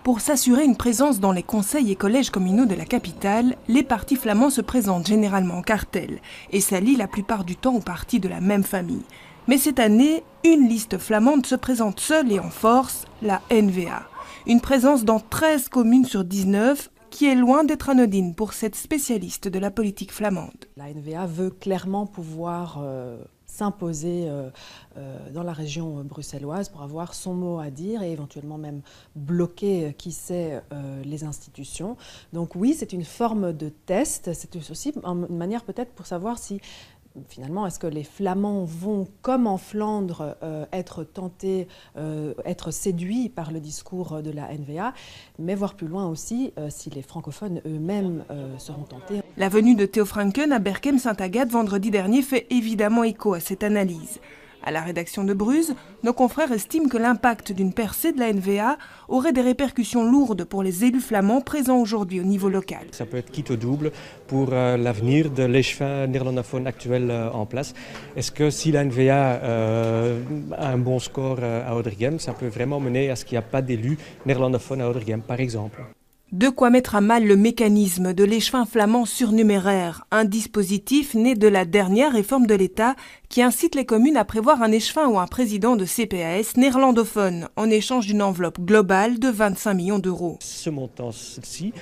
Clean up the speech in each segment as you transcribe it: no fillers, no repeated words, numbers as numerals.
Pour s'assurer une présence dans les conseils et collèges communaux de la capitale, les partis flamands se présentent généralement en cartel et s'allient la plupart du temps aux partis de la même famille. Mais cette année, une liste flamande se présente seule et en force, la NVA. Une présence dans 13 communes sur 19, qui est loin d'être anodine pour cette spécialiste de la politique flamande. La NVA veut clairement pouvoir s'imposer dans la région bruxelloise pour avoir son mot à dire et éventuellement même bloquer, qui sait, les institutions. Donc oui, c'est une forme de test, c'est aussi une manière peut-être pour savoir si finalement, est-ce que les Flamands vont, comme en Flandre, être tentés, être séduits par le discours de la NVA, mais voir plus loin aussi si les francophones eux-mêmes seront tentés. La venue de Theo Franken à Berchem-Saint-Agathe vendredi dernier fait évidemment écho à cette analyse. À la rédaction de Bruz, nos confrères estiment que l'impact d'une percée de la NVA aurait des répercussions lourdes pour les élus flamands présents aujourd'hui au niveau local. Ça peut être quitte au double pour l'avenir de l'échevin néerlandophone actuel en place. Est-ce que si la NVA a un bon score à Oudergem, ça peut vraiment mener à ce qu'il n'y a pas d'élus néerlandophones à Oudergem, par exemple? De quoi mettre à mal le mécanisme de l'échevin flamand surnuméraire, un dispositif né de la dernière réforme de l'État qui incite les communes à prévoir un échevin ou un président de CPAS néerlandophone en échange d'une enveloppe globale de 25 millions d'euros. Ce montant-ci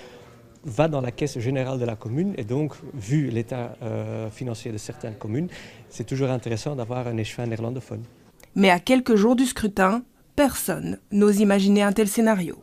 va dans la caisse générale de la commune et donc, vu l'état financier de certaines communes, c'est toujours intéressant d'avoir un échevin néerlandophone. Mais à quelques jours du scrutin, personne n'ose imaginer un tel scénario.